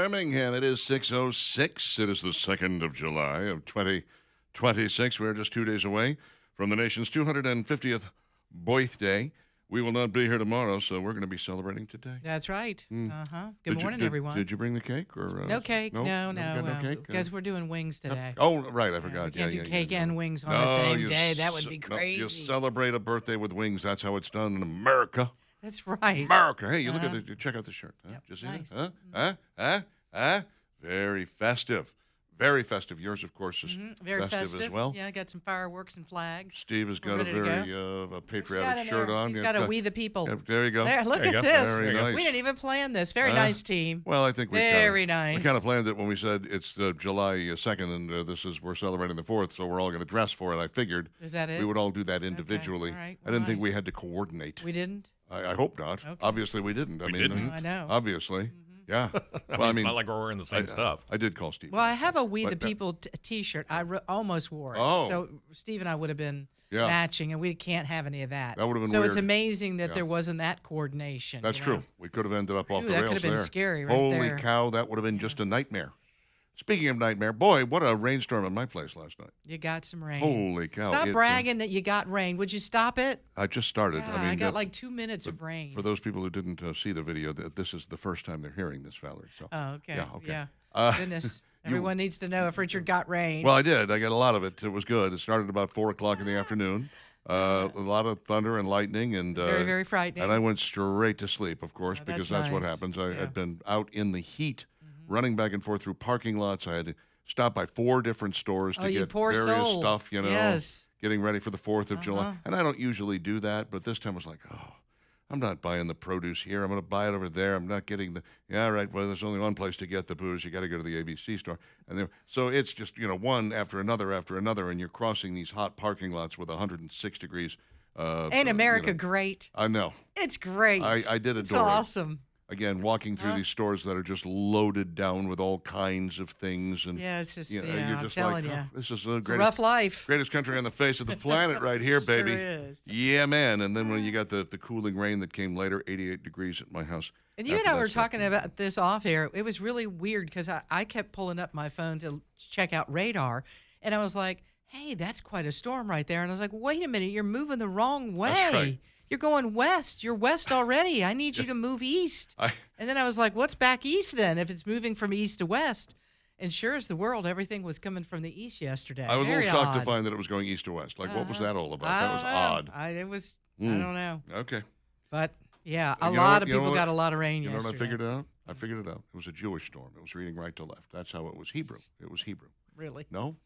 Framingham. It is 6:06. It is the 2nd of July of 2026. We're just 2 days away from the nation's 250th birthday. We will not be here tomorrow, so we're going to be celebrating today. That's right. Good morning, everyone. Did you bring the cake? Or no cake. No cake? Because we're doing wings today. Oh, right. I forgot. We can't do cake and wings on the same day. That would be crazy. You celebrate a birthday with wings. That's how it's done in America. That's right. America. Hey, you look at check out the shirt. Huh? Yep, Did you see nice. that? Huh? Very festive. Very festive. Yours, of course, is very festive as well. Yeah, got some fireworks and flags. Steve has got a very patriotic shirt on. He's got a We the People. Yeah, there you go. There, look at this. Very nice. We didn't even plan this. Very nice team. Well, I think we nice. We kind of planned it when we said it's July 2nd, and we're celebrating the 4th, so we're all going to dress for it. I figured is that it? We would all do that individually. Okay. All right. I didn't think we had to coordinate. We didn't? I hope not. Okay. Obviously, we didn't. We didn't. I know. Obviously. Yeah. Well, it's not like we're wearing the same stuff. I did call Steve. Well, I have a We the People T-shirt. I almost wore it. Oh. So Steve and I would have been matching, and we can't have any of that. That would have been so weird. It's amazing that there wasn't that coordination. That's true. We could have ended up off the rails there. That could have been scary right Holy there. cow, that would have been just a nightmare. Speaking of nightmare, boy, what a rainstorm in my place last night. You got some rain. Holy cow. Stop bragging that you got rain. Would you stop it? I just started. Yeah, I got like 2 minutes of rain. For those people who didn't see the video, this is the first time they're hearing this, Valerie. So. Oh, okay. Yeah, okay. Yeah. Goodness. Everyone needs to know if Richard got rain. Well, I did. I got a lot of it. It was good. It started about 4 o'clock in the afternoon. A lot of thunder and lightning. And very, very frightening. And I went straight to sleep, of course, because that's what happens. I had been out in the heat, running back and forth through parking lots. I had to stop by 4 different stores to get various stuff, getting ready for the 4th of July. And I don't usually do that, but this time I was like, I'm not buying the produce here. I'm going to buy it over there. I'm not getting well, there's only one place to get the booze. You got to go to the ABC store. And so it's just, one after another, and you're crossing these hot parking lots with 106 degrees. Ain't America great? I know. It's great. I did adore it. It's awesome. Again, walking through these stores that are just loaded down with all kinds of things, and it's just you're I'm just telling like, you, this is it's a rough life. Greatest country on the face of the planet, right here, baby. Sure is. Yeah, man. And then when you got the cooling rain that came later, 88 degrees at my house. And you and I were talking about this off air. It was really weird because I kept pulling up my phone to check out radar, and I was like, "Hey, that's quite a storm right there." And I was like, "Wait a minute, you're moving the wrong way." That's right. You're going west. You're west already. I need you to move east. And then I was like, what's back east then if it's moving from east to west? And sure as the world, everything was coming from the east yesterday. I was Very a little shocked odd. to find that it was going east to west. Like, what was that all about? That was odd. I don't know. Okay. But, yeah, a lot of people got a lot of rain yesterday. You know what I figured out? I figured it out. It was a Jewish storm. It was reading right to left. That's how it was Hebrew. It was Hebrew. Really? No?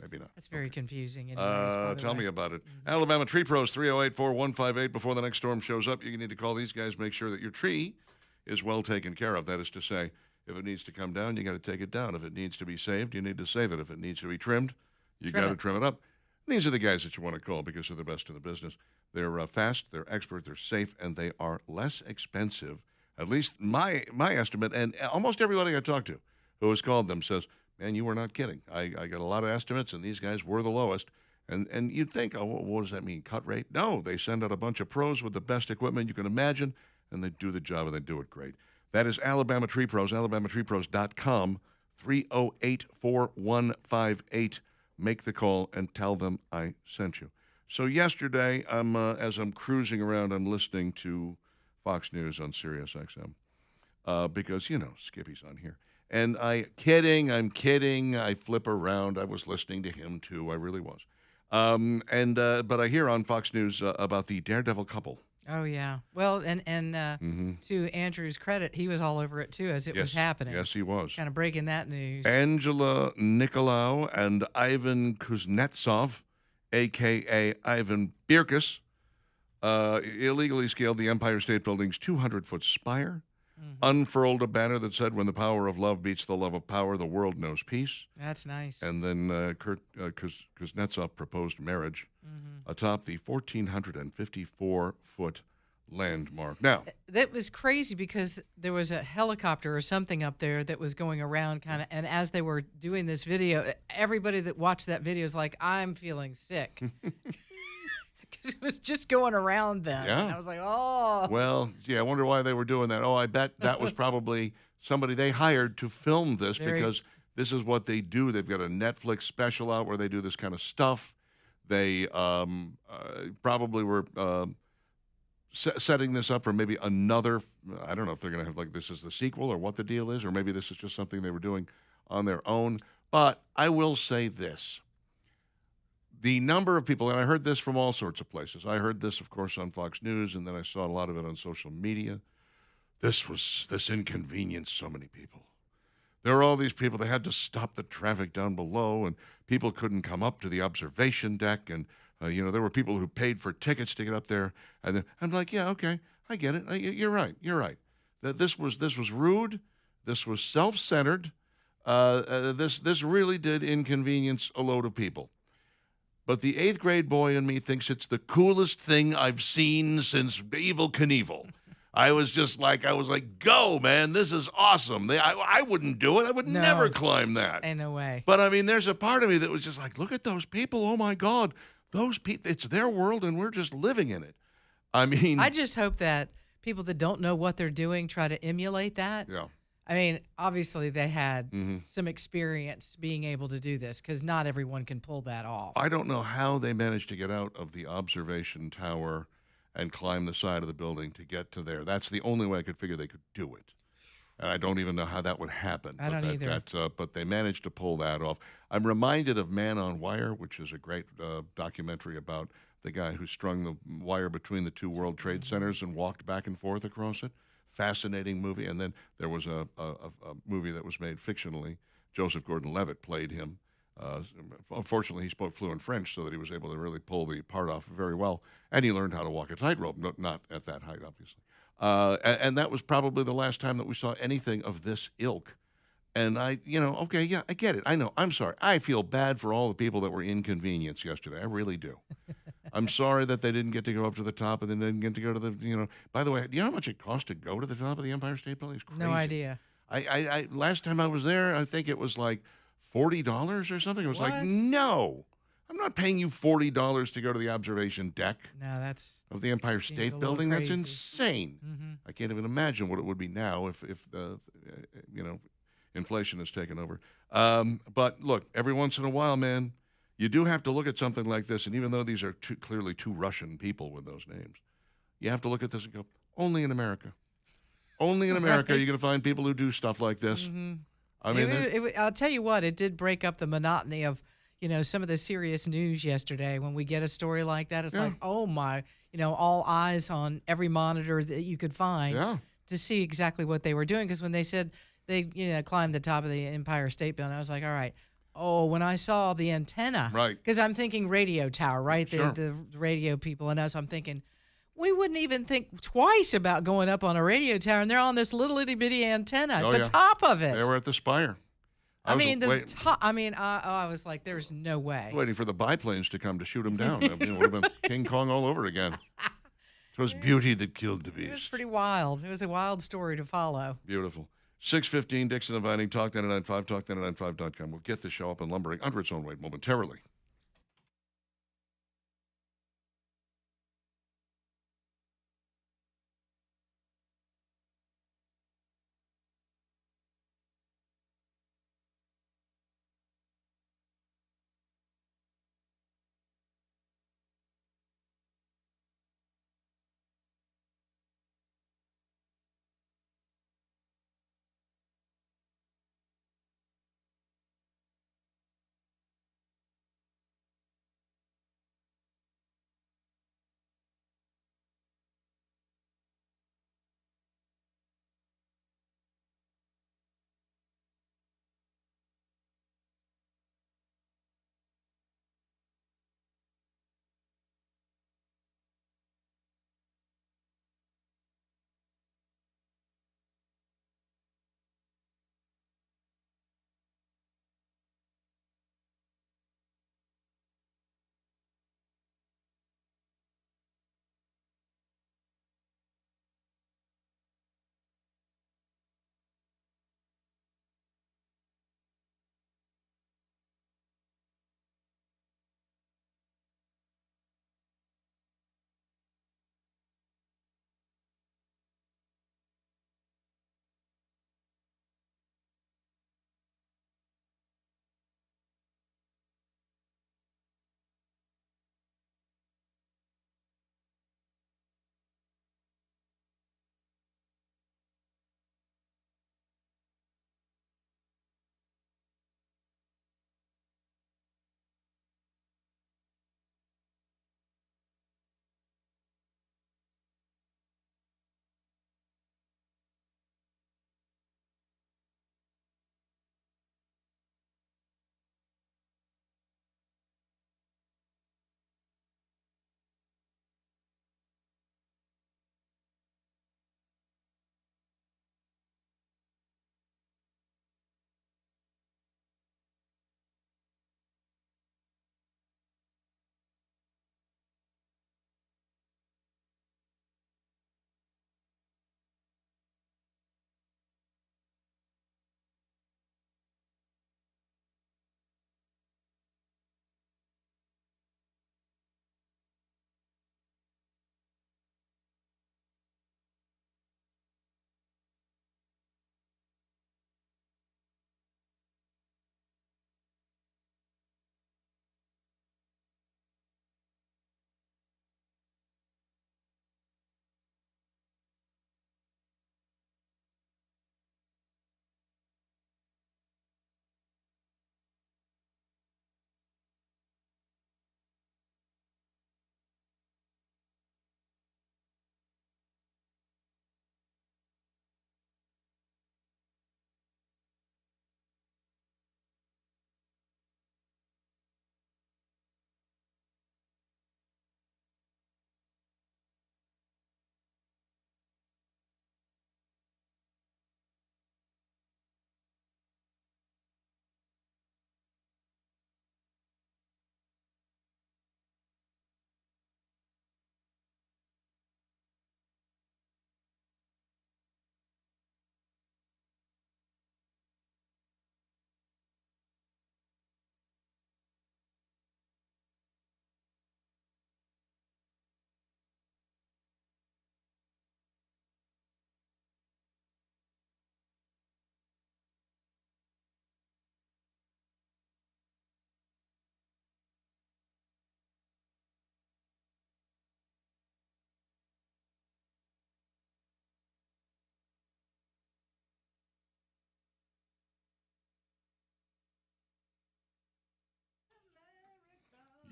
Maybe not. That's very confusing. Anyways, tell me about it. Alabama Tree Pros, 308-4158. Before the next storm shows up, you need to call these guys, make sure that your tree is well taken care of. That is to say, if it needs to come down, you got to take it down. If it needs to be saved, you need to save it. If it needs to be trimmed, you got to trim it up. These are the guys that you want to call because they're the best in the business. They're fast, they're expert, they're safe, and they are less expensive. At least my estimate, and almost everybody I talk to who has called them says, man, you were not kidding. I got a lot of estimates, and these guys were the lowest. And you'd think, what does that mean, cut rate? No, they send out a bunch of pros with the best equipment you can imagine, and they do the job, and they do it great. That is Alabama Tree Pros, alabamatreepros.com, 308-4158. Make the call and tell them I sent you. So yesterday, as I'm cruising around, I'm listening to Fox News on Sirius XM because, Skippy's on here. And I'm kidding. I flip around. I was listening to him, too. I really was. But I hear on Fox News about the Daredevil couple. Oh, yeah. Well, and to Andrew's credit, he was all over it, too, as it was happening. Yes, he was. Kind of breaking that news. Angela Nicolau and Ivan Kuznetsov, a.k.a. Ivan Birkus, illegally scaled the Empire State Building's 200-foot spire. Unfurled a banner that said, when the power of love beats the love of power, the world knows peace. That's nice. And then Kuznetsov proposed marriage atop the 1,454-foot landmark. Now, that was crazy because there was a helicopter or something up there that was going around kind of, and as they were doing this video, everybody that watched that video is like, I'm feeling sick. Because it was just going around them. Yeah. And I was like, oh. Well, yeah, I wonder why they were doing that. Oh, I bet that was probably somebody they hired to film this Very- because this is what they do. They've got a Netflix special out where they do this kind of stuff. They probably were setting this up for maybe another. I don't know if they're going to have like this is the sequel or what the deal is, or maybe this is just something they were doing on their own. But I will say this. The number of people, and I heard this from all sorts of places. I heard this, of course, on Fox News, and then I saw a lot of it on social media. This inconvenienced so many people. There were all these people, they had to stop the traffic down below, and people couldn't come up to the observation deck. And, there were people who paid for tickets to get up there. And then I'm like, yeah, okay, I get it. You're right. This was rude. This was self-centered. This really did inconvenience a load of people. But the 8th grade boy in me thinks it's the coolest thing I've seen since Evel Knievel. I was like, go, man, this is awesome. I wouldn't do it. I would never climb that. Ain't no way. But, I mean, there's a part of me that was just like, look at those people. Oh, my God. Those people, it's their world, and we're just living in it. I mean. I just hope that people that don't know what they're doing try to emulate that. Yeah. I mean, obviously they had some experience being able to do this because not everyone can pull that off. I don't know how they managed to get out of the observation tower and climb the side of the building to get to there. That's the only way I could figure they could do it. And I don't even know how that would happen. I don't either. But they managed to pull that off. I'm reminded of Man on Wire, which is a great documentary about the guy who strung the wire between the two World Trade Centers and walked back and forth across it. Fascinating movie. And then there was a movie that was made fictionally. Joseph Gordon-Levitt played him. Unfortunately, he spoke fluent French, so that he was able to really pull the part off very well. And he learned how to walk a tightrope, not at that height, obviously. And that was probably the last time that we saw anything of this ilk. And I get it. I know. I'm sorry. I feel bad for all the people that were inconvenienced yesterday. I really do. I'm sorry that they didn't get to go up to the top and then didn't get to go to the, by the way, do you know how much it cost to go to the top of the Empire State Building? It's crazy. No idea. I last time I was there, I think it was like $40 or something. It was like, What? no, I'm not paying you $40 to go to the observation deck No, that's of the Empire seems a State little Building. That's crazy. insane. Mhm. I can't even imagine what it would be now if inflation has taken over. But look, every once in a while, man, you do have to look at something like this. And even though these are clearly two Russian people with those names, you have to look at this and go, only in America. Only in America are you Right. going to find people who do stuff like this. I mean, I'll tell you what, it did break up the monotony of, some of the serious news yesterday. When we get a story like that, it's Yeah. like, oh my, all eyes on every monitor that you could find yeah. to see exactly what they were doing. Because when they said they, climbed the top of the Empire State Building, I was like, all right. Oh, when I saw the antenna, Right. Because I'm thinking radio tower, right? Sure. The radio people and us. I'm thinking, we wouldn't even think twice about going up on a radio tower, and they're on this little itty bitty antenna at Oh, the yeah. top of it. They were at the Spire. I mean, was I was like, there's no way. waiting for the biplanes to come to shoot them down. I mean, it would have been King Kong all over again. It was beauty that killed the It was beast. pretty wild. It was a wild story to follow. Beautiful. 6:15, Dixon and Vining, Talk 995, talk995.com. We'll get the show up and lumbering under its own weight momentarily.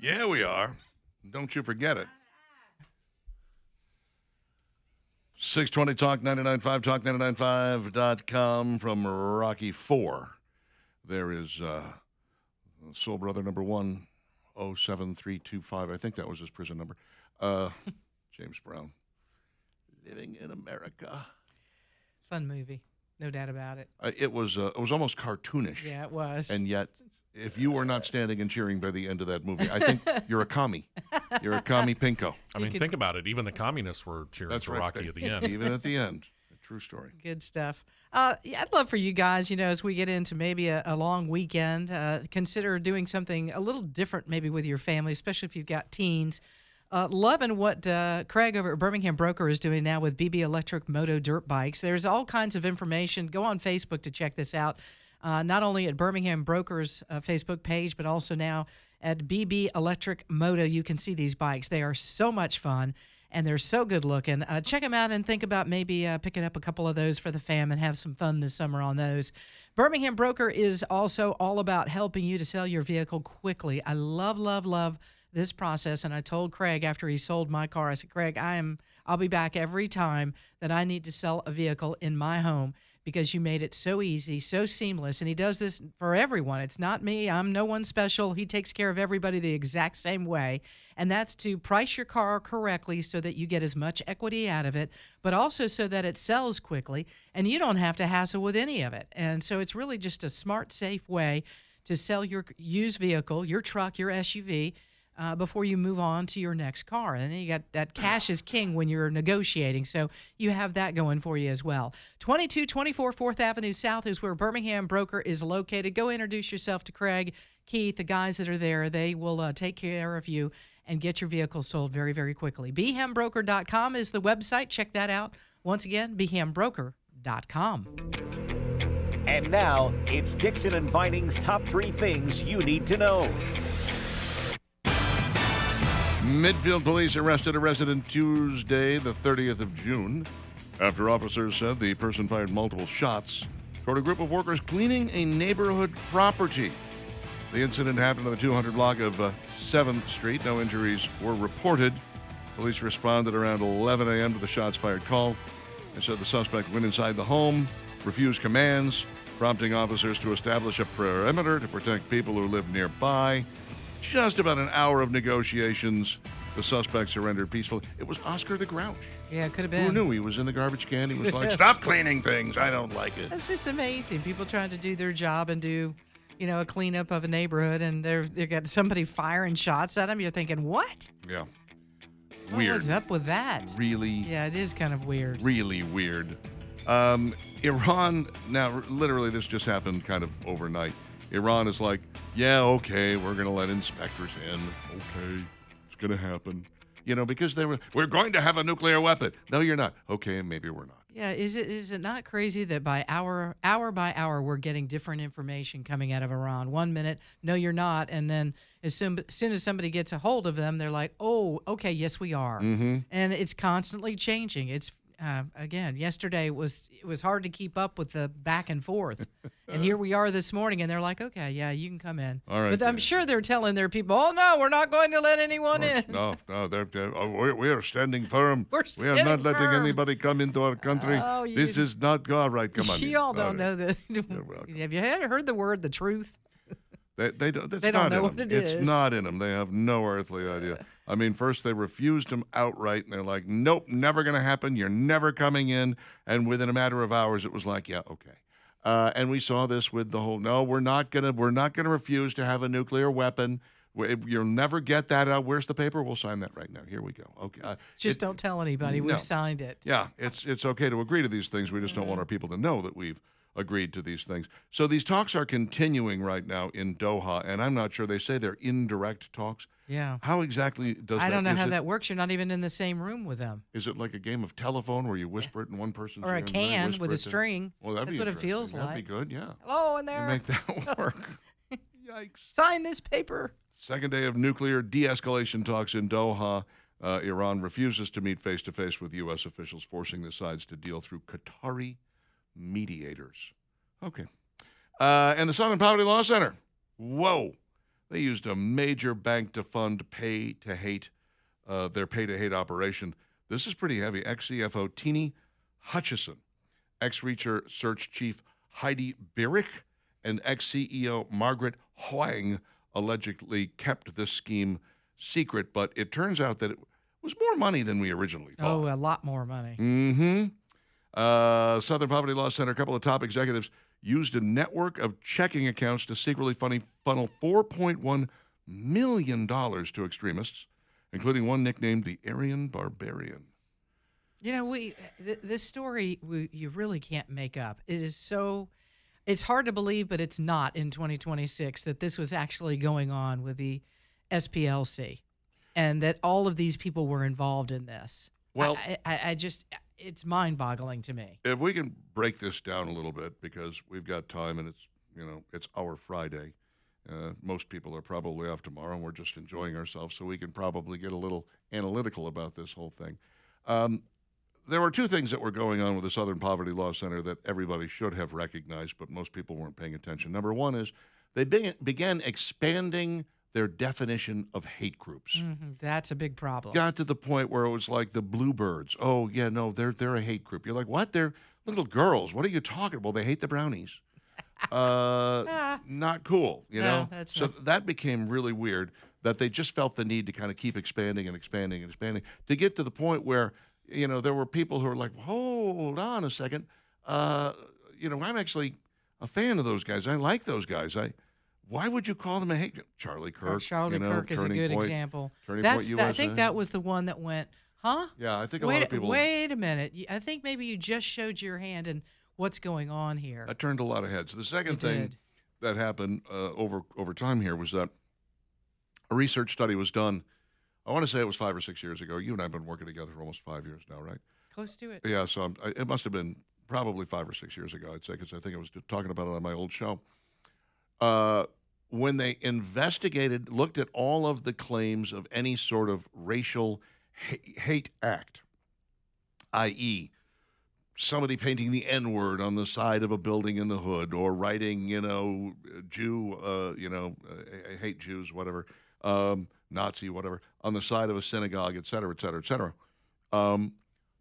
Yeah, we are. Don't you forget it. 620 Talk 99.5, talk995.com from Rocky 4. There is Soul Brother number 107325. I think that was his prison number. James Brown. Living in America. Fun movie. No doubt about it. It was almost cartoonish. Yeah, it was. And yet, if you were not standing and cheering by the end of that movie, I think you're a commie. You're a commie pinko. I mean, think about it. Even the communists were cheering for Rocky at the end. Even at the end. A true story. Good stuff. Yeah, I'd love for you guys, as we get into maybe a long weekend, consider doing something a little different maybe with your family, especially if you've got teens. Loving what Craig over at Birmingham Broker is doing now with BB Electric Moto Dirt Bikes. There's all kinds of information. Go on Facebook to check this out. Not only at Birmingham Broker's Facebook page, but also now at BB Electric Moto. You can see these bikes. They are so much fun, and they're so good looking. Check them out and think about maybe picking up a couple of those for the fam and have some fun this summer on those. Birmingham Broker is also all about helping you to sell your vehicle quickly. I love this process, and I told Craig after he sold my car, I said, Craig, I'll be back every time that I need to sell a vehicle in my home because you made it so easy, so seamless, and he does this for everyone. It's not me. I'm no one special. He takes care of everybody the exact same way, and that's to price your car correctly so that you get as much equity out of it, but also so that it sells quickly, and you don't have to hassle with any of it. And so it's really just a smart, safe way to sell your used vehicle, your truck, your SUV, before you move on to your next car. And then you got that cash is king when you're negotiating. So you have that going for you as well. 2224 4th Avenue South is where Birmingham Broker is located. Go introduce yourself to Craig, Keith, the guys that are there. They will take care of you and get your vehicle sold very, very quickly. BHAMBroker.com is the website. Check that out. Once again, BHAMBroker.com. And now, it's Dixon and Vining's top 3 things you need to know. Midfield police arrested a resident Tuesday, the 30th of June, after officers said the person fired multiple shots toward a group of workers cleaning a neighborhood property. The incident happened on the 200 block of 7th Street. No injuries were reported. Police responded around 11 a.m. to the shots fired call. They said the suspect went inside the home, refused commands, prompting officers to establish a perimeter to protect people who live nearby. Just about an hour of negotiations, the suspect surrendered peacefully. It was Oscar the Grouch. Yeah, it could have been. Who knew he was in the garbage can? He was like, stop cleaning things. I don't like it. That's just amazing. People trying to do their job and do, a cleanup of a neighborhood, and they've got somebody firing shots at them. You're thinking, what? Yeah. Weird. What's up with that? Really? Yeah, it is kind of weird. Really weird. Iran, now, literally, this just happened kind of overnight. Iran is like, yeah, okay, we're going to let inspectors in. Okay, it's going to happen. Because we're going to have a nuclear weapon. No, you're not. Okay, maybe we're not. Yeah, is it not crazy that by hour by hour, we're getting different information coming out of Iran? 1 minute, no, you're not. And then as soon as somebody gets a hold of them, they're like, oh, okay, yes, we are. Mm-hmm. And it's constantly changing. It's again, yesterday it was hard to keep up with the back and forth, and here we are this morning, and they're like, "Okay, yeah, you can come in." All right, but I'm sure they're telling their people, "Oh no, we're not going to let anyone in." No, we are standing firm. We are not letting anybody come into our country. Oh, this is not all right. Come on, y'all don't know that. You're welcome. Have you ever heard the word "the truth"? They don't. They don't know what it is. It's not in them. They have no earthly idea. I mean, first they refused him outright, and they're like, "Nope, never going to happen. You're never coming in." And within a matter of hours, it was like, "Yeah, okay." And we saw this with the whole, "No, we're not gonna refuse to have a nuclear weapon. You'll never get that out. Where's the paper? We'll sign that right now. Here we go. Okay. Just don't tell anybody. No. We've signed it. Yeah, it's okay to agree to these things. We just don't want our people to know that we've agreed to these things. So these talks are continuing right now in Doha, and I'm not sure. They say they're indirect talks. Yeah. How exactly does that? I don't know how that works. You're not even in the same room with them. Is it like a game of telephone where you whisper it in one person's or ear a and then can whisper with a it to- string? Well, that'd That's be what it interesting. feels That'd like. be good, yeah. Hello in You there. make that work. Yikes. Sign this paper. Second day of nuclear de-escalation talks in Doha. Iran refuses to meet face-to-face with U.S. officials, forcing the sides to deal through Qatari mediators. Okay. And the Southern Poverty Law Center. Whoa. They used a major bank to fund their pay-to-hate operation. This is pretty heavy. Ex-CFO Teenie Hutchison, ex-research chief Heidi Bierich, and ex-CEO Margaret Huang allegedly kept this scheme secret, but it turns out that it was more money than we originally thought. Oh, a lot more money. Mm-hmm. Southern Poverty Law Center, a couple of top executives used a network of checking accounts to secretly funnel $4.1 million to extremists, including one nicknamed the Aryan Barbarian. You know, this story you really can't make up. It is so, it's hard to believe, but it's not in 2026 that this was actually going on with the SPLC, and that all of these people were involved in this. Well, I just, it's mind-boggling to me. If we can break this down a little bit, because we've got time and it's our Friday. Most people are probably off tomorrow, and we're just enjoying ourselves, so we can probably get a little analytical about this whole thing. There were two things that were going on with the Southern Poverty Law Center that everybody should have recognized, but most people weren't paying attention. Number one is they began expanding their definition of hate groups. Mm-hmm. That's a big problem. Got to the point where it was like the Bluebirds. Oh, yeah, no, they're a hate group. You're like, what? They're little girls. What are you talking about? Well, they hate the brownies. Not cool, know? So that became really weird, that they just felt the need to kind of keep expanding and expanding and expanding to get to the point where, there were people who were like, hold on a second. I'm actually a fan of those guys. I like those guys. Why would you call them a hate? Charlie Kirk. Charlie Kirk is a good example. I think that was the one that went, huh? Yeah, I think a lot of people. Wait a minute. I think maybe you just showed your hand and what's going on here. That turned a lot of heads. The second thing that happened over time here was that a research study was done. I want to say it was 5 or 6 years ago. You and I have been working together for almost 5 years now, right? Close to it. Yeah, so it must have been probably 5 or 6 years ago, I'd say, because I think I was talking about it on my old show. When they looked at all of the claims of any sort of racial hate act, i.e., somebody painting the N-word on the side of a building in the hood, or writing, Jew, I hate Jews, whatever, Nazi, whatever, on the side of a synagogue, et cetera, et cetera, et cetera.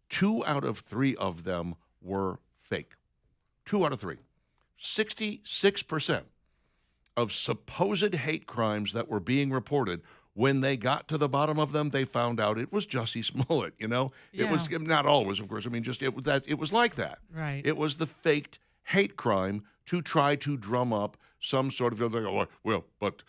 2 out of 3 of them were fake. 2 out of 3. 66% of supposed hate crimes that were being reported, when they got to the bottom of them, they found out it was Jussie Smollett. Yeah. It was not always, of course. I mean, it was like that. Right. It was the faked hate crime to try to drum up some sort of but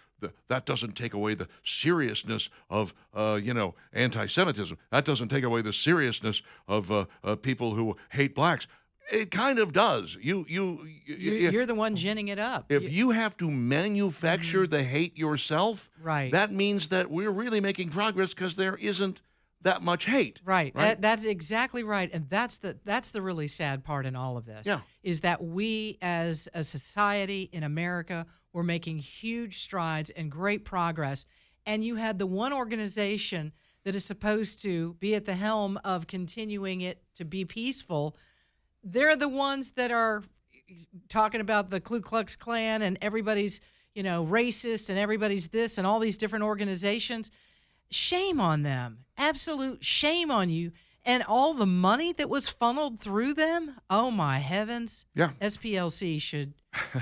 that doesn't take away the seriousness of anti-Semitism. That doesn't take away the seriousness of people who hate blacks. It kind of does. You're the one ginning it up. If you have to manufacture the hate yourself, right, that means that we're really making progress, because there isn't that much hate. Right. That's exactly right. And that's the really sad part in all of this. Yeah. Is that we as a society in America were making huge strides and great progress. And you had the one organization that is supposed to be at the helm of continuing it to be peaceful. They're the ones that are talking about the Ku Klux Klan and everybody's, racist, and everybody's this, and all these different organizations. Shame on them. Absolute shame on you. And all the money that was funneled through them, oh my heavens. Yeah. SPLC should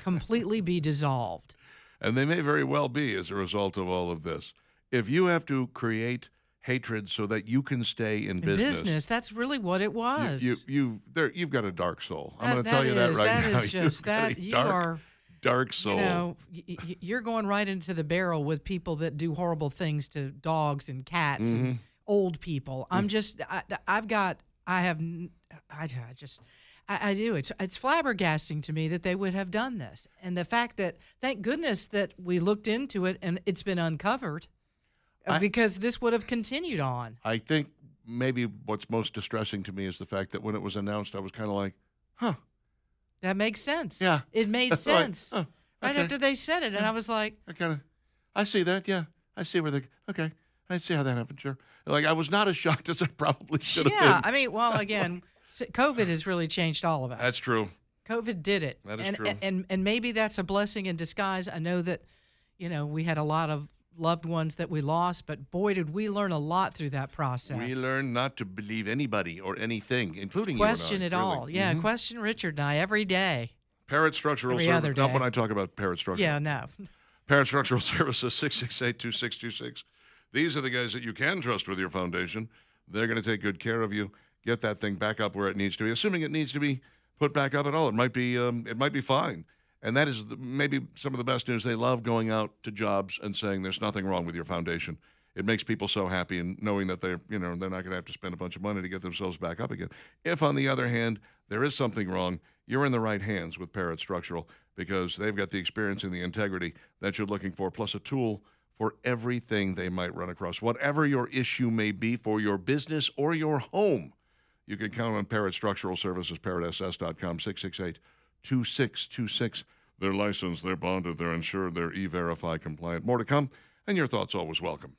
completely be dissolved. And they may very well be as a result of all of this. If you have to create hatred so that you can stay in business. That's really what it was. You've got a dark soul. I'm going to tell you that right now. That is just that you are dark soul. You're going right into the barrel with people that do horrible things to dogs and cats and old people. I'm just, I do. It's flabbergasting to me that they would have done this. And the fact that, thank goodness that we looked into it and it's been uncovered, because this would have continued on. I think maybe what's most distressing to me is the fact that when it was announced, I was kind of like, huh. That makes sense. Yeah. It made sense. Right. Right after they said it. And I was like, I see that. Yeah. I see where I see how that happened. Sure. Like, I was not as shocked as I probably should have been. Yeah. I mean, well, again, COVID has really changed all of us. That's true. COVID did it. That is true. And maybe that's a blessing in disguise. I know that, we had a lot of loved ones that we lost, but boy, did we learn a lot through that process. We learn not to believe anybody or anything, including question you and I. it Really. all. Yeah, question Richard and I every day. Parrot Structural Every Service. other Not day. when I talk about Parrot Structural. Yeah, no. Parrot Structural Services, 668-2626. These are the guys that you can trust with your foundation. They're going to take good care of you, get that thing back up where it needs to be, assuming it needs to be put back up at all. It might be fine. And that is maybe some of the best news. They love going out to jobs and saying there's nothing wrong with your foundation. It makes people so happy, and knowing that they're not going to have to spend a bunch of money to get themselves back up again. If, on the other hand, there is something wrong, you're in the right hands with Parrot Structural, because they've got the experience and the integrity that you're looking for, plus a tool for everything they might run across. Whatever your issue may be for your business or your home, you can count on Parrot Structural Services, parrotss.com, 668-2626. They're licensed, they're bonded, they're insured, they're E-Verify compliant. More to come, and your thoughts always welcome.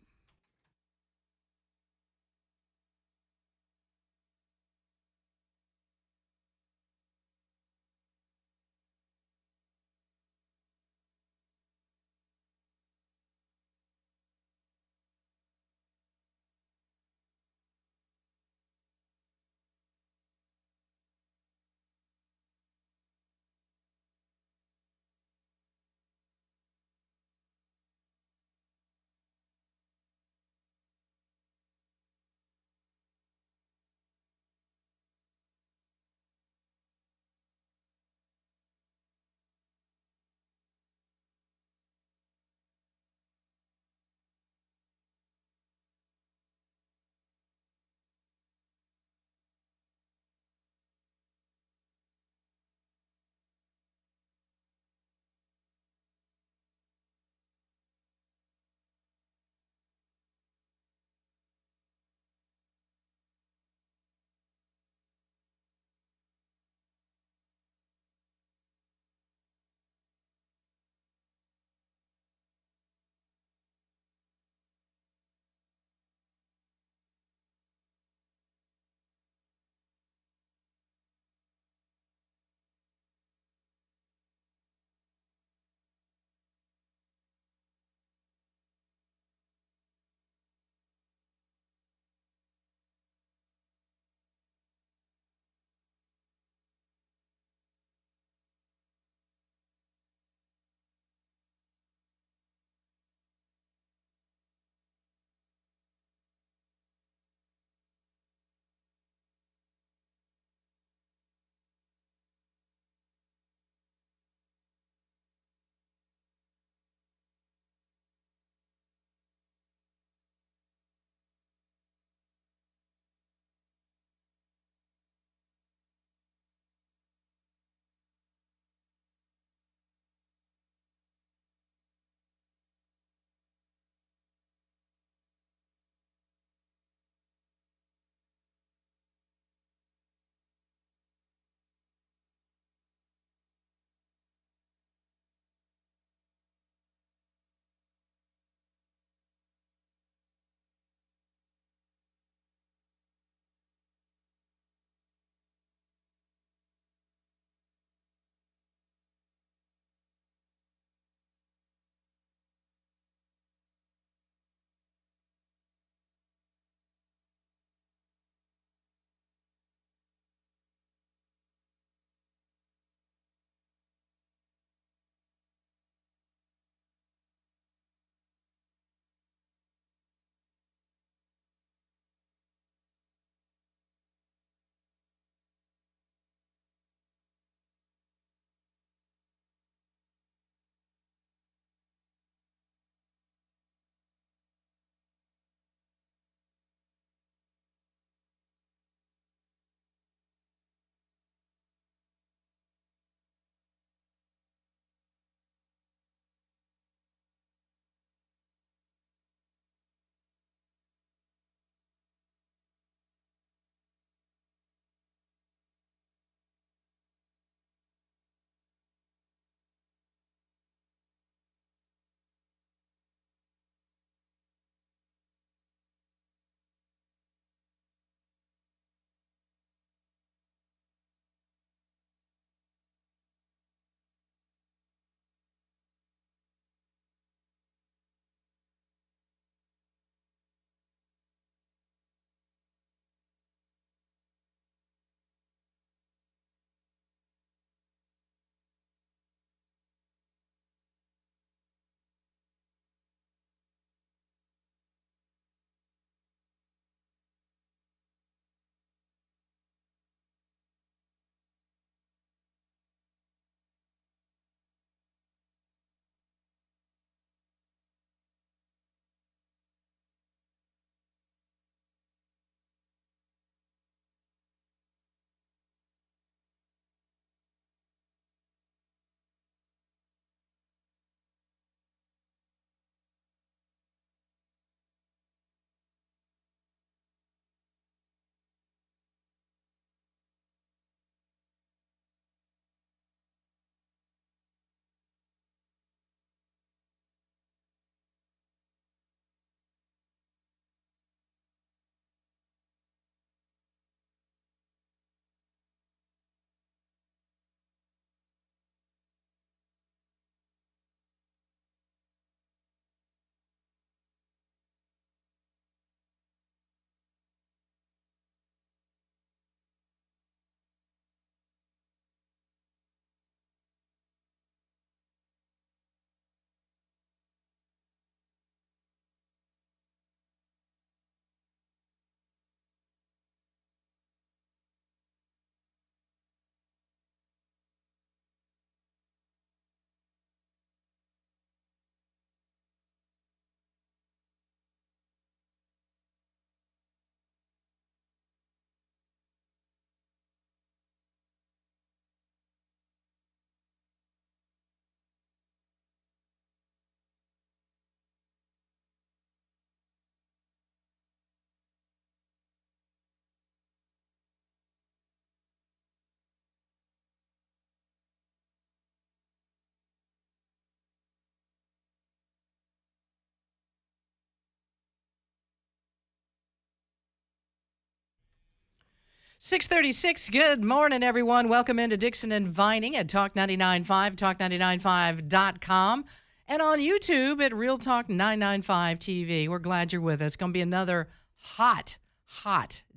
6:36. Good morning, everyone. Welcome into Dixon and Vining at Talk 99.5, talk995.com, and on YouTube at Real Talk 995 TV. We're glad you're with us. It's going to be another hot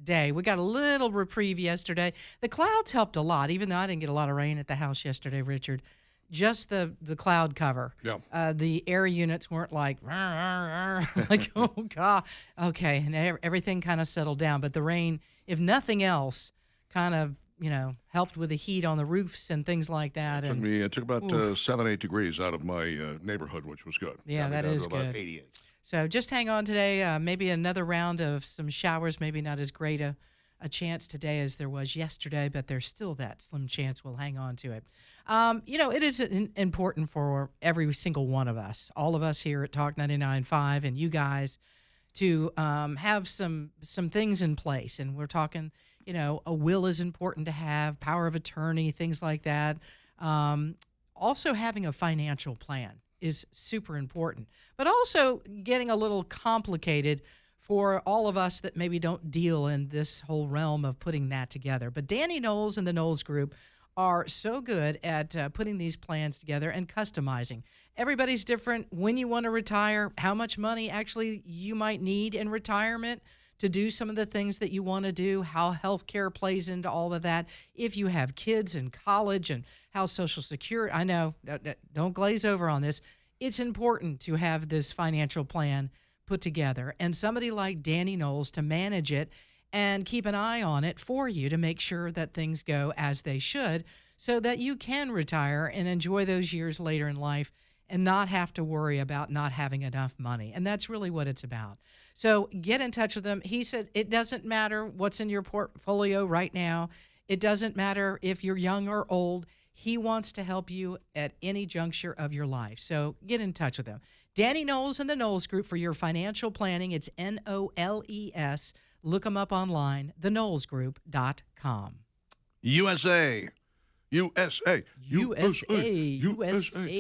day. We got a little reprieve yesterday. The clouds helped a lot, even though I didn't get a lot of rain at the house yesterday, Richard. Just the cloud cover. Yeah. The air units weren't like, like, oh, God. Okay, and everything kind of settled down. But the rain, if nothing else, kind of, helped with the heat on the roofs and things like that. It took about 7, 8 degrees out of my neighborhood, which was good. Yeah, that is good. About 88. So just hang on today. Maybe another round of some showers. Maybe not as great a chance today as there was yesterday, but there's still that slim chance we'll hang on to it. It is important for every single one of us, all of us here at Talk 99.5 and you guys, to have some things in place. And we're talking, a will is important to have, power of attorney, things like that. Also having a financial plan is super important, but also getting a little complicated for all of us that maybe don't deal in this whole realm of putting that together. But Danny Knowles and the Knowles Group are so good at putting these plans together and customizing. Everybody's different. When you want to retire, how much money actually you might need in retirement to do some of the things that you want to do, how healthcare plays into all of that, if you have kids in college, and how Social Security. I know, don't glaze over on this. It's important to have this financial plan put together, and somebody like Danny Knowles to manage it and keep an eye on it for you to make sure that things go as they should, so that you can retire and enjoy those years later in life and not have to worry about not having enough money. And that's really what it's about. So get in touch with him. He said it doesn't matter what's in your portfolio right now. It doesn't matter if you're young or old. He wants to help you at any juncture of your life. So get in touch with him. Danny Knowles and the Knowles Group for your financial planning. It's Knowles. Look them up online, theknowlesgroup.com. USA. USA.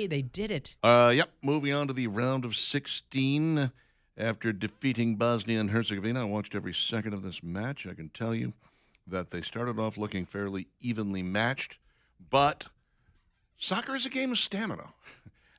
They did it. Yep. Moving on to the round of 16 after defeating Bosnia and Herzegovina. I watched every second of this match. I can tell you that they started off looking fairly evenly matched, but soccer is a game of stamina.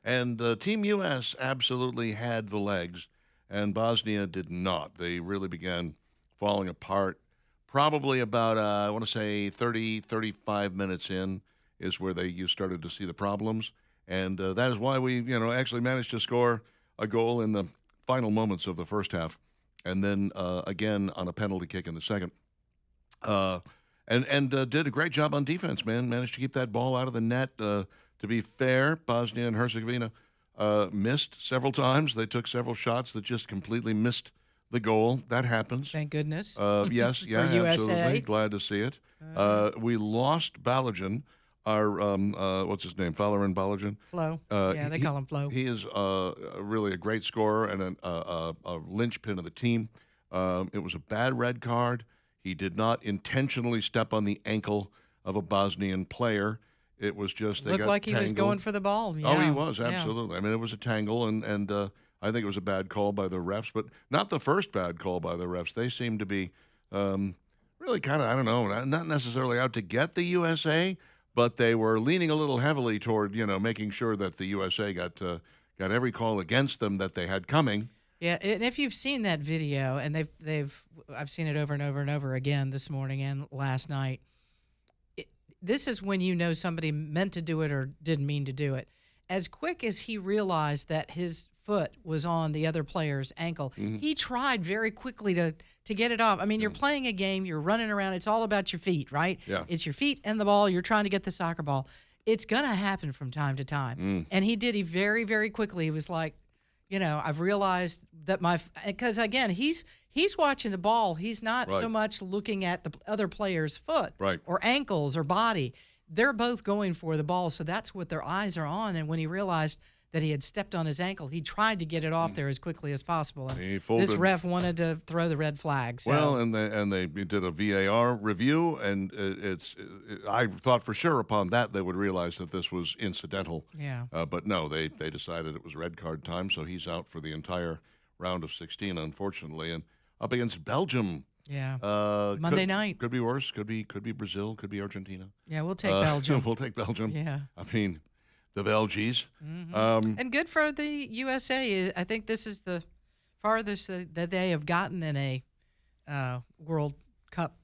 And Team U.S. absolutely had the legs, and Bosnia did not. They really began falling apart. Probably about, I want to say 30, 35 minutes in is where you started to see the problems. And that is why we, actually managed to score a goal in the final moments of the first half. And then again on a penalty kick in the second. And did a great job on defense, man. Managed to keep that ball out of the net. To be fair, Bosnia and Herzegovina missed several times. They took several shots that just completely missed the goal. That happens. Thank goodness. Yes, yeah, absolutely. USA. Glad to see it. We lost Balogun, our, what's his name, Folarin Balogun. Flo. They call him Flo. He is really a great scorer and a linchpin of the team. It was a bad red card. He did not intentionally step on the ankle of a Bosnian player. It was just they looked got like he tangled. was going for the ball. Yeah. Oh, he was, absolutely. I mean, it was a tangle, and I think it was a bad call by the refs, but not the first bad call by the refs. They seemed to be really kind of, I don't know, not necessarily out to get the USA, but they were leaning a little heavily toward, making sure that the USA got every call against them that they had coming. Yeah, and if you've seen that video, and I've seen it over and over and over again this morning and last night. This is when you know somebody meant to do it or didn't mean to do it. As quick as he realized that his foot was on the other player's ankle, he tried very quickly to get it off. I mean, you're playing a game, you're running around. It's all about your feet, right? Yeah. It's your feet and the ball. You're trying to get the soccer ball. It's going to happen from time to time. And he did. He very, very quickly, he was like, I've realized that because again, he's watching the ball. He's not so much looking at the other player's foot or ankles or body. They're both going for the ball, so that's what their eyes are on. And when he realized that he had stepped on his ankle, he tried to get it off there as quickly as possible. And this ref wanted to throw the red flag. So. Well, and they did a VAR review, and I thought for sure upon that they would realize that this was incidental. Yeah. But no, they decided it was red card time, so he's out for the entire round of 16, unfortunately. And up against Belgium, Yeah. Uh, Monday night. Could be worse. Could be Brazil. Could be Argentina. Yeah, we'll take Belgium. We'll take Belgium. Yeah. I mean, the Belgies. And good for the USA. I think this is the farthest that they have gotten in a World Cup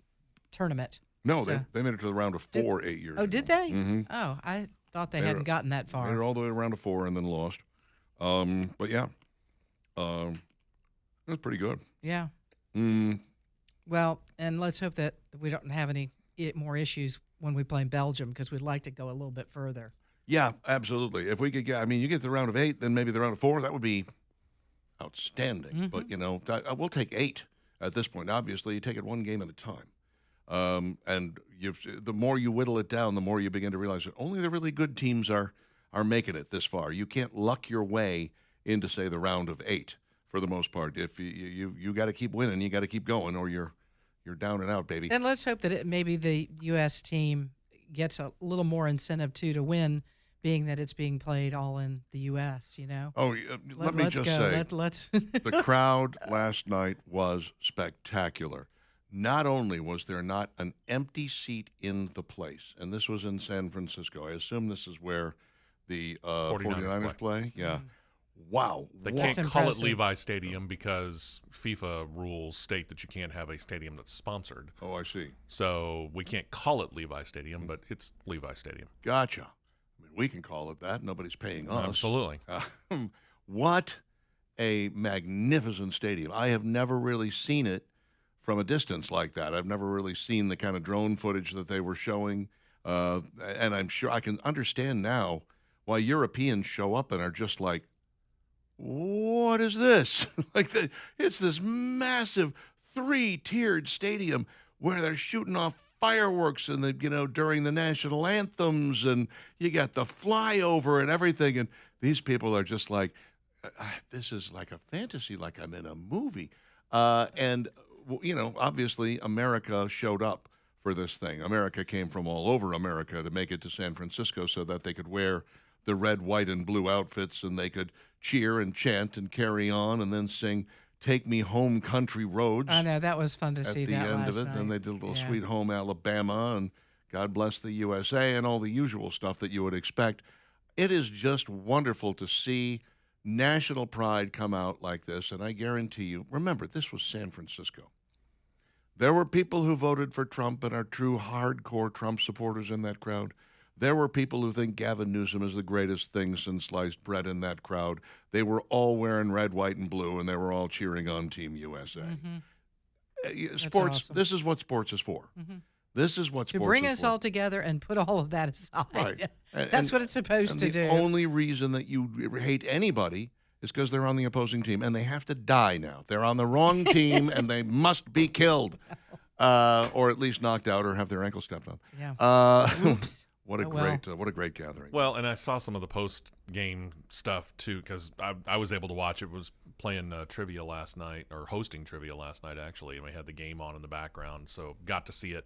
tournament. No, So- they made it to the round of 4 8 years. Oh, did they? Mhm. Oh, I thought they They hadn't were- gotten that They far. were all the way around to 4 and then lost. But yeah, it was pretty good. Yeah. Mm, Well, and let's hope that we don't have any more issues when we play Belgium because we'd like to go a little bit further. yeah, absolutely. If we could get, I mean, you get the round of 8, then maybe the round of 4, that would be outstanding. Mm-hmm. But, we'll take 8 at this point. Obviously, you take it one game at a time. And the more you whittle it down, the more you begin to realize that only the really good teams are making it this far. You can't luck your way into, say, the round of 8 for the most part. If you got to keep winning, you got to keep going, or you're down and out, baby. And let's hope that maybe the U.S. team gets a little more incentive to win, being that it's being played all in the U.S. Oh, let me let's just go. say, Let's. the crowd last night was spectacular. Not only was there not an empty seat in the place, and this was in San Francisco. I assume this is where the 49ers play. Yeah. Wow. They What- can't call it impressive. Levi Stadium because FIFA rules state that you can't have a stadium that's sponsored. Oh, I see. So we can't call it Levi Stadium, but it's Levi Stadium. Gotcha. I mean, we can call it that. Nobody's paying us. Absolutely. What a magnificent stadium. I have never really seen it from a distance like that. I've never really seen the kind of drone footage that they were showing. And I'm sure I can understand now why Europeans show up and are just like, what is this? It's this massive 3-tiered stadium where they're shooting off fireworks and during the national anthems, and you got the flyover and everything, and these people are just like, this is like a fantasy, like I'm in a movie. And obviously America showed up for this thing. America came from all over America to make it to San Francisco so that they could wear the red, white, and blue outfits, and they could cheer and chant and carry on and then sing "Take Me Home, Country Roads." I know that was fun to at see the that end last of it. night. Then they did a little Yeah. "Sweet Home Alabama" and "God Bless the USA" and all the usual stuff that you would expect. It is just wonderful to see national pride come out like this, and I guarantee you, remember, this was San Francisco. There were people who voted for Trump and are true hardcore Trump supporters in that crowd. There were people who think Gavin Newsom is the greatest thing since sliced bread in that crowd. They were all wearing red, white, and blue, and they were all cheering on Team USA. Sports, awesome. this is what sports is for. This is what To sports bring is us for. all together and put all of that aside. Right. That's what it's supposed to and do. the only reason that you hate anybody is because they're on the opposing team, and they have to die now. They're on the wrong team, and they must be killed, or at least knocked out, or have their ankle stepped on. Yeah. Oops. What a Oh, well. what a great gathering. Well, and I saw some of the post-game stuff, too, because I was able to watch it. Was playing trivia last night, or hosting trivia last night, actually, and we had the game on in the background, so got to see it.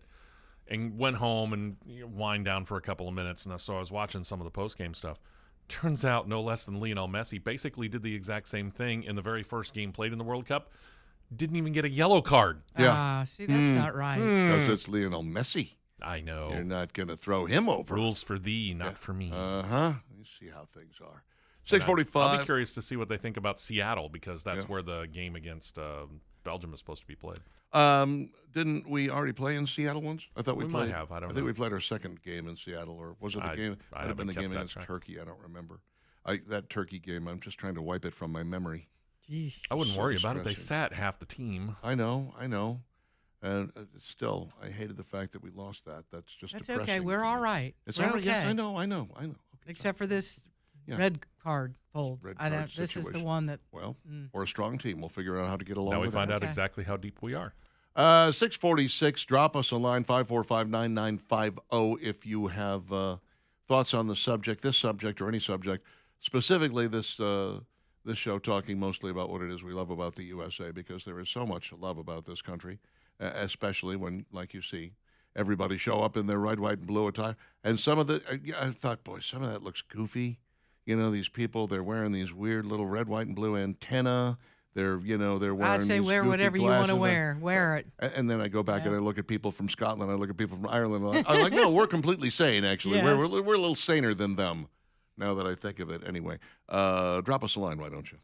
And went home and wind down for a couple of minutes, and so I was watching some of the post-game stuff. Turns out no less than Lionel Messi basically did the exact same thing in the very first game played in the World Cup. Didn't even get a yellow card. Yeah. See, that's not right. Because it's Lionel Messi. I know. You're not going to throw him over. Rules for thee, not for me. Uh-huh. You see how things are. And 6:45. I'll be curious to see what they think about Seattle, because that's where the game against Belgium is supposed to be played. Didn't we already play in Seattle once? I thought we We played. might have. I don't think know. we played our second game in Seattle, or was it the game? I Might have been haven't the kept game that against track. Turkey. I don't remember. That Turkey game. I'm just trying to wipe it from my memory. Yeesh. I wouldn't So worry about it. They distressing. sat half the team. I know. And still, I hated the fact that we lost that. That's just That's depressing. okay. We're to all me. right. It's We're all right. okay. Yes, I know. Okay, Except for this Yeah. red card pulled. Red I know card this is the situation. one that. Well, or a strong team. We'll figure out how to get along Now we with find that. out Okay. exactly how deep we are. 646. Drop us a line, 545-9950, if you have thoughts on the subject, this subject or any subject. Specifically, this show talking mostly about what it is we love about the USA, because there is so much love about this country, especially when, like you see, everybody show up in their red, white, and blue attire. And some of the, I thought, boy, some of that looks goofy. These people, they're wearing these weird little red, white, and blue antenna They're wearing. I'd say these wear goofy whatever you want to glasses. wear. Wear it. And then I go back Yeah. and I look at people from Scotland. I look at people from Ireland. I'm like, no, we're completely sane. Actually, Yes. we're a little saner than them. Now that I think of it, anyway. Drop us a line, why don't you?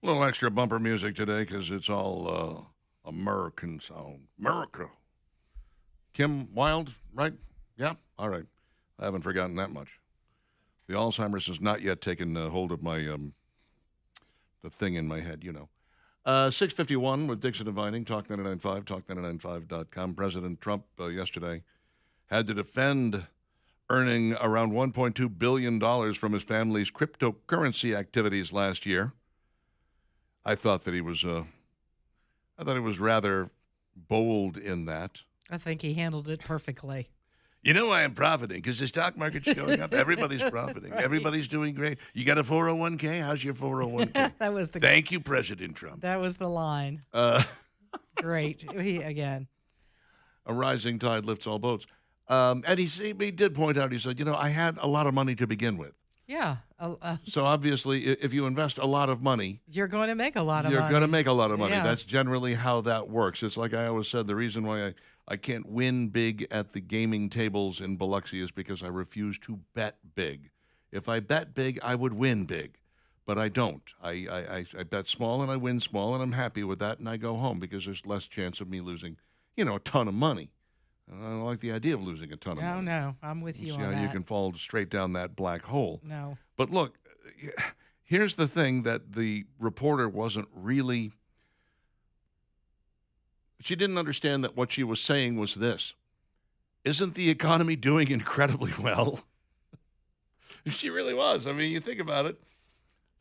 A little extra bumper music today because it's all American sound. America. Kim Wilde, right? Yeah? All right. I haven't forgotten that much. The Alzheimer's has not yet taken hold of my the thing in my head, 6:51 with Dixon and Vining, Talk 99.5, talk995.com. President Trump yesterday had to defend earning around $1.2 billion from his family's cryptocurrency activities last year. I thought that he was rather bold in that. I think he handled it perfectly. You know why I'm profiting? Because the stock market's going up. Everybody's profiting. Right. Everybody's doing great. You got a 401k? How's your 401k? That was the Thank you, President Trump. that was the line. Great. Again. A rising tide lifts all boats. And he did point out, he said, I had a lot of money to begin with. Yeah. So obviously, if you invest a lot of money, You're going to make a lot of you're money. going to make a lot of money. Yeah. That's generally how that works. It's like I always said, the reason why I can't win big at the gaming tables in Biloxi is because I refuse to bet big. If I bet big, I would win big. But I don't. I bet small and I win small, and I'm happy with that, and I go home because there's less chance of me losing, a ton of money. And I don't like the idea of losing a ton of money. No, I'm with you See on how that. you can fall straight down that black hole. No. But look, here's the thing that the reporter wasn't really. She didn't understand that what she was saying was this. Isn't the economy doing incredibly well? She really was. I mean, you think about it.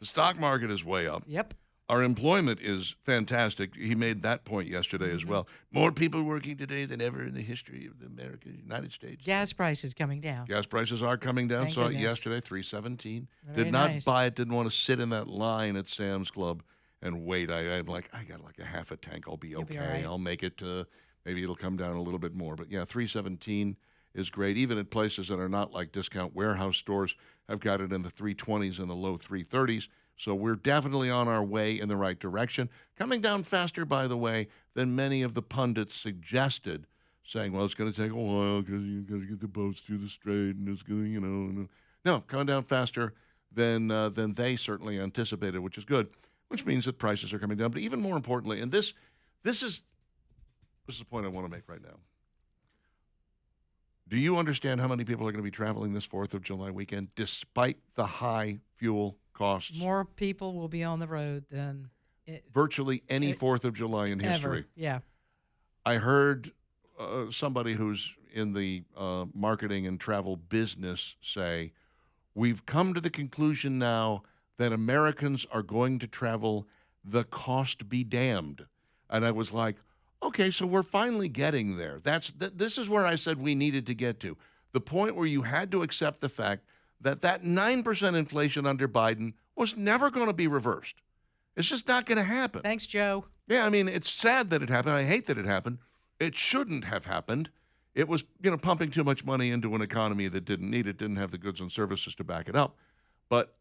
The stock market is way up. Yep. Our employment is fantastic. He made that point yesterday as well. More people working today than ever in the history of the United States. Gas prices coming down. Gas prices are coming down. Thank Saw it goodness. yesterday, $3.17. Very Did not nice. buy it. Didn't want to sit in that line at Sam's Club and wait. I'm like, I got like a half a tank. I'll be You'll be okay. all right. I'll make it. Maybe it'll come down a little bit more. But yeah, $3.17 is great. Even at places that are not like discount warehouse stores, I've got it in the 320s and the low 330s. So we're definitely on our way in the right direction. Coming down faster, by the way, than many of the pundits suggested, saying, well, it's going to take a while because you got to get the boats through the strait and it's going to, No, coming down faster than they certainly anticipated, which is good, which means that prices are coming down. But even more importantly, and this is the point I want to make right now. Do you understand how many people are going to be traveling this 4th of July weekend despite the high fuel costs? More people will be on the road than Virtually any 4th of July in history. ever. Yeah. I heard somebody who's in the marketing and travel business say, we've come to the conclusion now that Americans are going to travel the cost be damned. And I was like, okay, so we're finally getting there. This is where I said we needed to get to. The point where you had to accept the fact that 9% inflation under Biden was never going to be reversed. It's just not going to happen. Thanks, Joe. Yeah, I mean, it's sad that it happened. I hate that it happened. It shouldn't have happened. It was, pumping too much money into an economy that didn't need it, didn't have the goods and services to back it up. But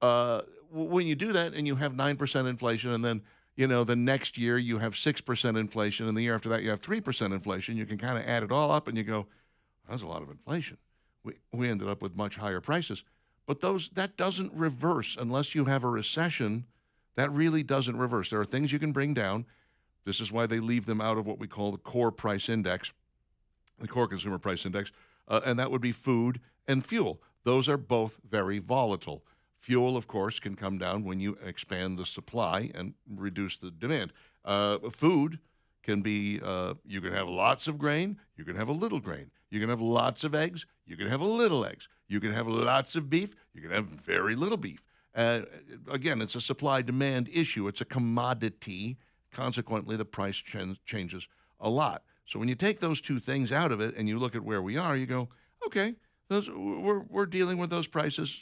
when you do that and you have 9% inflation and then, the next year you have 6% inflation and the year after that you have 3% inflation, you can kind of add it all up and you go, that's a lot of inflation. We ended up with much higher prices. But that doesn't reverse unless you have a recession. That really doesn't reverse. There are things you can bring down. This is why they leave them out of what we call the core price index, the core consumer price index, and that would be food and fuel. Those are both very volatile. Fuel, of course, can come down when you expand the supply and reduce the demand. Food can be, you can have lots of grain, you can have a little grain. You can have lots of eggs, you can have a little eggs. You can have lots of beef, you can have very little beef. Again, it's a supply-demand issue. It's a commodity. Consequently, the price changes a lot. So when you take those two things out of it and you look at where we are, you go, okay, we're dealing with those prices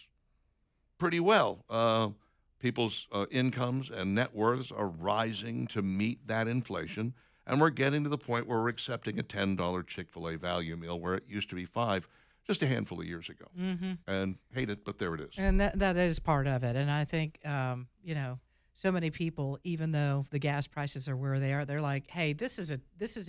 pretty well. People's incomes and net worths are rising to meet that inflation, and we're getting to the point where we're accepting a $10 Chick-fil-A value meal where it used to be $5 just a handful of years ago. And hate it, but there it is. And that is part of it. And I think, so many people, even though the gas prices are where they are, they're like, hey, this is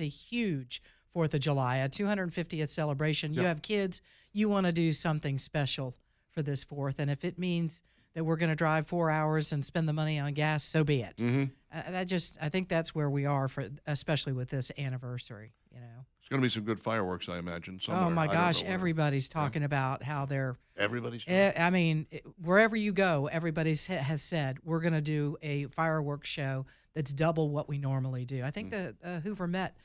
a huge 4th of July, a 250th celebration. You Yep. have kids, you want to do something special for this 4th. And if it means that we're going to drive 4 hours and spend the money on gas, so be it. I think that's where we are especially with this anniversary, It's going to be some good fireworks, I imagine. Somewhere. Oh my I don't gosh, know where. everybody's talking about how they're Everybody's I mean, wherever you go, everybody has said, we're going to do a fireworks show that's double what we normally do. I think the Hoover Met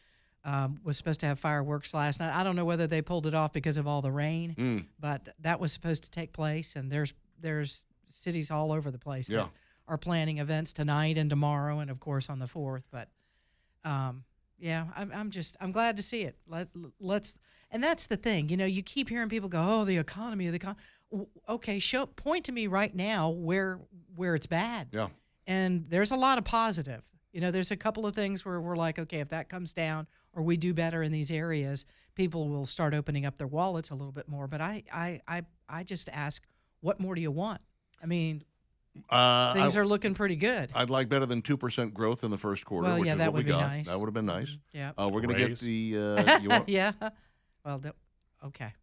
was supposed to have fireworks last night. I don't know whether they pulled it off because of all the rain, but that was supposed to take place. And there's cities all over the place that are planning events tonight and tomorrow, and of course on the 4th. But yeah, I'm glad to see it. Let's, and that's the thing. You know, you keep hearing people go, "Oh, the economy of the okay, point to me right now where it's bad." Yeah. And there's a lot of positive. You know, there's a couple of things where we're like, okay, if that comes down or we do better in these areas, people will start opening up their wallets a little bit more. But I just ask, what more do you want? I mean, things are looking pretty good. I'd like better than 2% growth in the first quarter. Well, which yeah, is that what would we be got. nice. That would have been nice. Yeah. We're going to get Raise. the. You want, Yeah. Well, okay.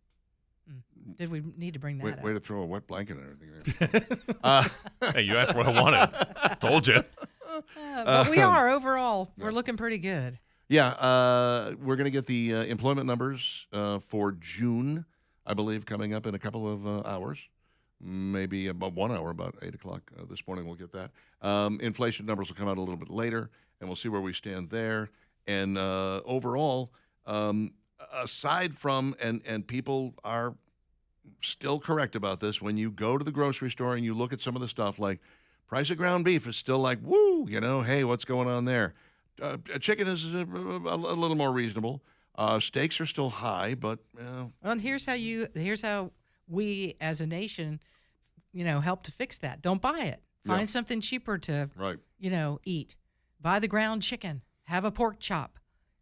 Did we need to bring that up? way to throw a wet blanket and everything there. Hey, you asked what I wanted. Told you. But we are overall. We're looking pretty good. Yeah, we're going to get the employment numbers for June, I believe, coming up in a couple of hours. Maybe about 1 hour, about 8 o'clock this morning, we'll get that. Inflation numbers will come out a little bit later, and we'll see where we stand there. And overall, aside from, and people are still correct about this, when you go to the grocery store and you look at some of the stuff, like price of ground beef is still like, woo, you know, hey, what's going on there? Chicken is a little more reasonable. Steaks are still high, but Well, and here's how we as a nation, you know, help to fix that. Don't buy it. Find something cheaper to, right. you know, eat. Buy the ground chicken. Have a pork chop.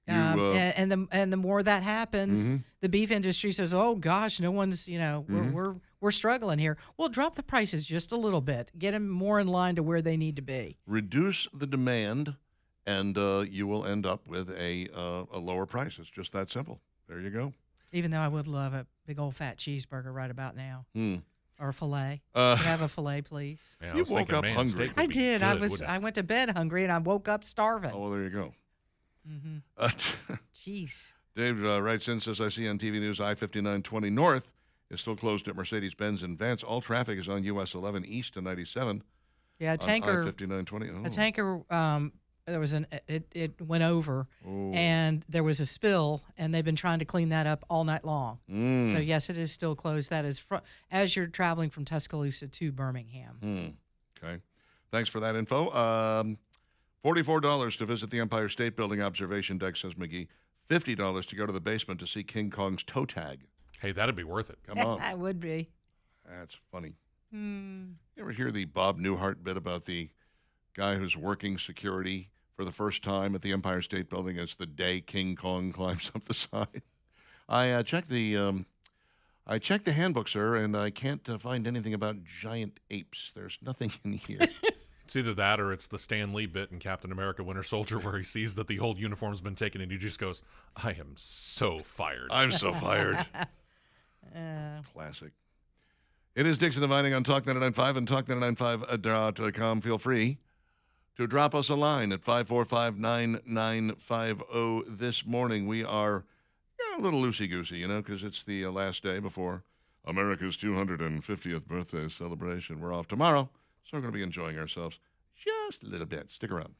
You, and the more that happens, the beef industry says, "Oh gosh, no one's, you know, we're struggling here." Well, drop the prices just a little bit. Get them more in line to where they need to be. Reduce the demand, and you will end up with a lower price. It's just that simple. There you go. Even though I would love a big old fat cheeseburger right about now, or a fillet. Uh, Could I have a fillet, please? Yeah, I You was woke thinking, up man, hungry. steak would I be did. good, I went to bed hungry and I woke up starving. Oh, well, there you go. Jeez. Dave writes in, says, I see on TV News I-5920 North is still closed at Mercedes-Benz and Vance. All traffic is on US 11 East to 97. Yeah, a on tanker. I-5920. Oh. A tanker. There was it went over, Oh. and there was a spill, and they've been trying to clean that up all night long. So yes, it is still closed. That is as you're traveling from Tuscaloosa to Birmingham. Okay. Thanks for that info. $44 to visit the Empire State Building observation deck, says McGee. $50 to go to the basement to see King Kong's toe tag. Hey, that'd be worth it. Come on. That would be. That's funny. You ever hear the Bob Newhart bit about the guy who's working security for the first time at the Empire State Building as the day King Kong climbs up the side? I checked the handbook, sir, and I can't find anything about giant apes. There's nothing in here. It's either that or it's the Stan Lee bit in Captain America Winter Soldier where he sees that the old uniform's been taken and he just goes, I am so fired. I'm so fired. Classic. It is Dixon Dividing on Talk 99.5 and Talk995.com. Feel free to drop us a line at 545-9950 this morning. We are a little loosey-goosey, you know, because it's the last day before America's 250th birthday celebration. We're off tomorrow, so we're going to be enjoying ourselves just a little bit. Stick around.